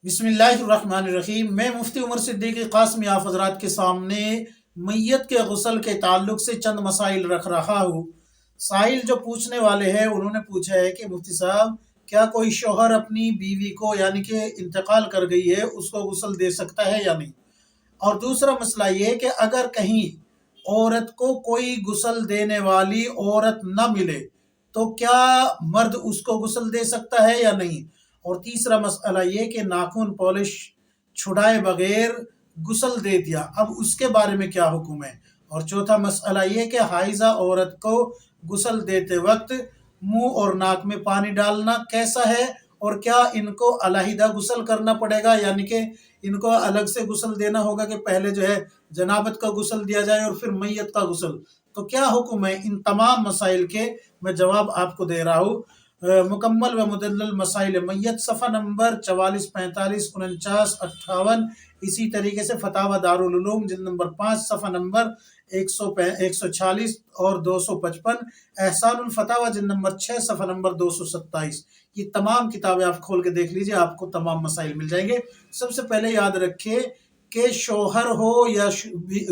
बिस्मिल्लाहिर्रहमानिर्रहीम। मैं मुफ्ती उमर सिद्दीकी कासमी आप हज़रात के सामने मैयत के गुस्ल के ताल्लुक से चंद मसाइल रख रहा हूँ। साइल जो पूछने वाले हैं उन्होंने पूछा है कि मुफ्ती साहब, क्या कोई शौहर अपनी बीवी को यानी कि इंतकाल कर गई है उसको गुस्ल दे सकता है या नहीं। और दूसरा मसला ये है कि अगर कहीं औरत को कोई गुस्ल देने वाली औरत न मिले तो क्या मर्द उसको गुस्ल दे सकता है या नहीं। और तीसरा मसला ये कि नाखून पॉलिश छुड़ाए बगैर गुस्ल दे दिया, अब उसके बारे में क्या हुक्म है। और चौथा मसला ये कि हाइजा औरत को गुस्ल देते वक्त मुंह और नाक में पानी डालना कैसा है, और क्या इनको अलहिदा गुस्ल करना पड़ेगा, यानी कि इनको अलग से गुस्ल देना होगा कि पहले जो है जनाबत का गुस्ल दिया जाए और फिर मैयत का गुस्ल। तो क्या हुक्म है, इन तमाम मसाइल के मैं जवाब आपको दे रहा हूँ। मुकम्मल व मुदल्लल मसाइल मैयत सफ़ा नंबर 44, 45, 49, 58। इसी तरीके से फतावा दारुल उलूम जिल्द नंबर 5 सफ़ा नंबर 146 और 255। एहसानुल फतावा जिल्द नंबर 6 सफ़ा नंबर 227। ये तमाम किताबें आप खोल के देख लीजिए, आपको तमाम मसाइल मिल जाएंगे। सबसे पहले याद रखिए कि शौहर हो या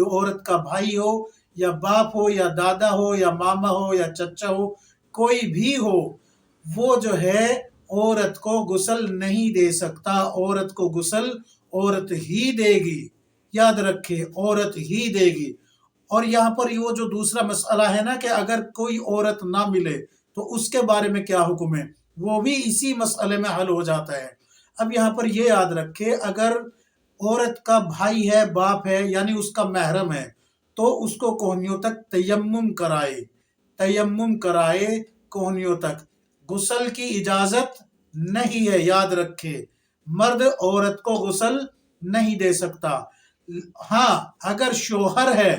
औरत का भाई हो या बाप हो या दादा हो या मामा हो या चचा हो, कोई भी हो, वो जो है औरत को गुस्ल नहीं दे सकता। औरत को गुस्ल औरत ही देगी, याद रखे, औरत ही देगी। और यहाँ पर वो जो दूसरा मसला है ना कि अगर कोई औरत ना मिले तो उसके बारे में क्या हुक्म है, वो भी इसी मसले में हल हो जाता है। अब यहाँ पर ये याद रखे, अगर औरत का भाई है, बाप है, यानी उसका महरम है, तो उसको कोहनियों तक तयम्मुम कराए, तयम्मुम कराए कोहनियों तक। गुस्ल की इजाजत नहीं है, याद रखे, मर्द औरत को गुस्ल नहीं दे सकता। हाँ, अगर शौहर है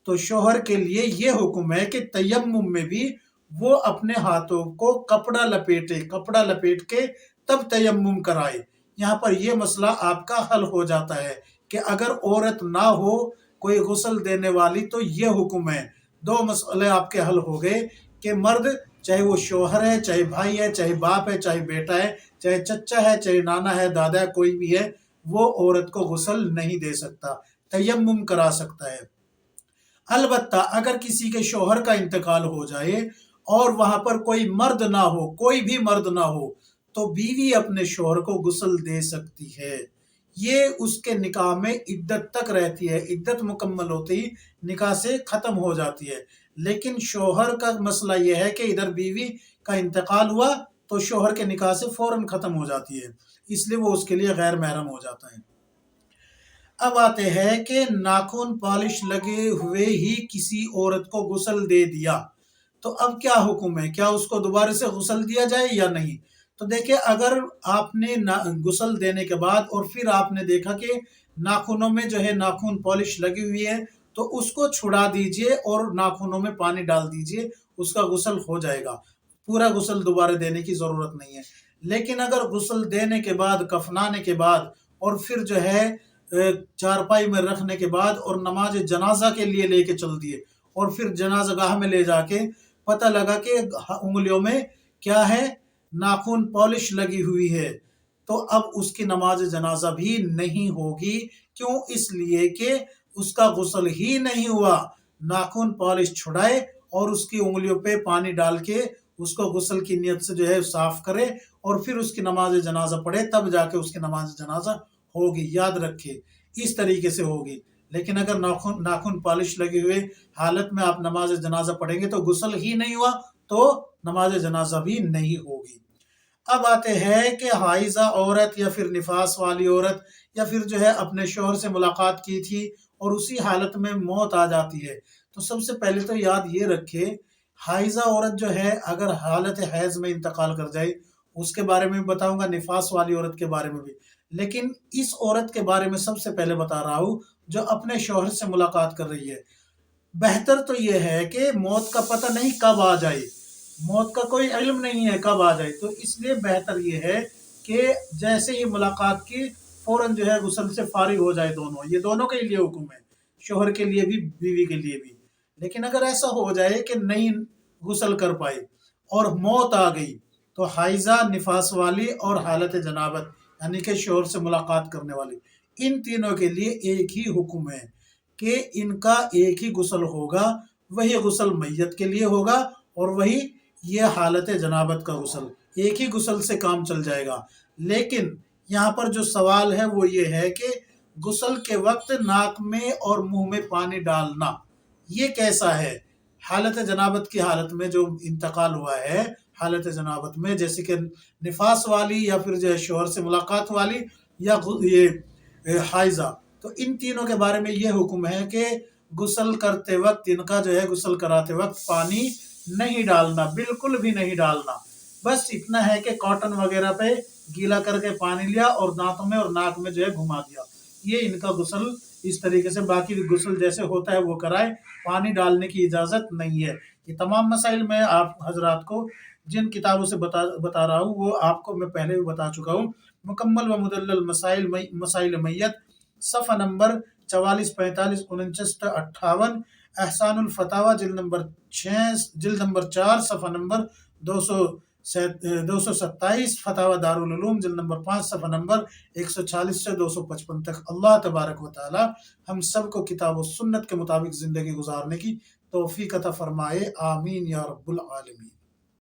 तो शौहर के लिए ये हुक्म है कि तयम्मुम में भी वो अपने हाथों को कपड़ा लपेटे, कपड़ा लपेट के तब तयम्मुम कराए। यहाँ पर ये मसला आपका हल हो जाता है कि अगर औरत ना हो कोई गुस्ल देने वाली तो ये हुक्म है। दो मसले आपके हल हो गए कि मर्द, चाहे वो शौहर है, चाहे भाई है, चाहे बाप है, चाहे बेटा है, चाहे चचा है, चाहे नाना है, दादा है, कोई भी है, वो औरत को गुस्ल नहीं दे सकता, तयम्मुम करा सकता है। अलबत्ता अगर किसी के शौहर का इंतकाल हो जाए और वहां पर कोई मर्द ना हो, कोई भी मर्द ना हो, तो बीवी अपने शौहर को गुस्ल दे सकती है। ये उसके निकाह में इद्दत तक रहती है, इद्दत मुकम्मल होती ही निकाह से खत्म हो जाती है। लेकिन शौहर का मसला यह है कि इधर बीवी का इंतकाल हुआ तो शौहर के निकाह से फौरन खत्म हो जाती है, इसलिए वो उसके लिए गैर महरम हो जाता है। अब आते हैं कि नाखून पॉलिश लगे हुए ही किसी औरत को गुस्ल दे दिया, तो अब क्या हुक्म है, क्या उसको दोबारा से गुस्ल दिया जाए या नहीं। तो देखिए, अगर आपने गुस्ल देने के बाद और फिर आपने देखा कि नाखूनों में जो है नाखून पॉलिश लगी हुई है, तो उसको छुड़ा दीजिए और नाखूनों में पानी डाल दीजिए, उसका गुस्ल हो जाएगा। पूरा गुस्ल दोबारा देने की जरूरत नहीं है। लेकिन अगर गुस्ल देने के बाद, कफनाने के बाद और फिर जो है चारपाई में रखने के बाद और नमाज जनाजा के लिए लेके चल दिए और फिर जनाजागाह में ले जाके पता लगा कि उंगलियों में क्या है, नाखून पॉलिश लगी हुई है, तो अब उसकी नमाज जनाजा भी नहीं होगी। क्यों? इसलिए कि उसका गुस्ल ही नहीं हुआ। नाखून पॉलिश छुड़ाए और उसकी उंगलियों पे पानी डाल के उसको गुस्ल की नियत से जो है साफ करे और फिर उसकी नमाज जनाजा पढ़े, तब जाके उसकी नमाज जनाजा होगी, याद रखिए, इस तरीके से होगी। लेकिन अगर नाखून नाखून पॉलिश लगे हुए हालत में आप नमाज जनाजा पढ़ेंगे तो गुस्ल ही नहीं हुआ, तो नमाज जनाजा भी नहीं होगी। अब आते हैं कि हाइजा औरत या फिर निफास वाली औरत या फिर जो है अपने शौहर से मुलाकात की थी और उसी हालत में मौत आ जाती है, तो सबसे पहले तो याद ये रखे, हाइजा औरत जो है अगर हालत हैज में इंतकाल कर जाए, उसके बारे में भी बताऊंगा, निफास वाली औरत के बारे में भी। लेकिन इस औरत के बारे में सबसे पहले बता रहा हूं जो अपने शौहर से मुलाकात कर रही है। बेहतर तो यह है कि मौत का पता नहीं कब आ जाए, मौत का कोई इल्म नहीं है कब आ जाए, तो इसलिए बेहतर यह है कि जैसे ही मुलाकात की फौरन जो है गुस्ल से फारिग हो जाए। दोनों, ये दोनों के लिए हुक्म है, शौहर के लिए भी, बीवी के लिए भी। लेकिन अगर ऐसा हो जाए कि नहीं गुस्ल कर पाए और मौत आ गई, तो हाइजा, निफास वाली और हालत जनाबत, یعنی کہ شوہر سے ملاقات کرنے والی، ان تینوں کے لیے ایک ہی حکم ہے کہ ان کا ایک ہی غسل ہوگا، وہی غسل میت کے لیے ہوگا، اور وہی یہ حالت جنابت کا غسل، ایک ہی غسل سے کام چل جائے گا۔ لیکن یہاں پر جو سوال ہے وہ یہ ہے کہ غسل کے وقت ناک میں اور منہ میں پانی ڈالنا یہ کیسا ہے؟ حالت جنابت کی حالت میں جو انتقال ہوا ہے، حالت جنابت میں جیسے کہ نفاس والی یا پھر جو ہے شوہر سے ملاقات والی یا یہ حائضہ، تو ان تینوں کے بارے میں یہ حکم ہے کہ غسل کرتے وقت ان کا جو ہے غسل کراتے وقت پانی نہیں ڈالنا، بالکل بھی نہیں ڈالنا۔ بس اتنا ہے کہ کاٹن وغیرہ پہ گیلا کر کے پانی لیا اور دانتوں میں اور ناک میں جو ہے گھما دیا، یہ ان کا غسل اس طریقے سے، باقی غسل جیسے ہوتا ہے وہ کرائے، پانی ڈالنے کی اجازت نہیں ہے۔ یہ تمام مسائل میں آپ حضرات کو جن کتابوں سے بتا رہا ہوں وہ آپ کو میں پہلے بھی بتا چکا ہوں۔ مکمل و مدلل مسائل میت، صفحہ نمبر 44، 45، 49 تا 58، احسان الفتاوی جلد نمبر 4 صفحہ نمبر 227، فتاوی دارالعلوم جلد نمبر 5 صفحہ نمبر 140 سے 255 تک۔ اللہ تبارک و تعالی ہم سب کو کتاب و سنت کے مطابق زندگی گزارنے کی توفیق عطا فرمائے، آمین یا رب العالمین۔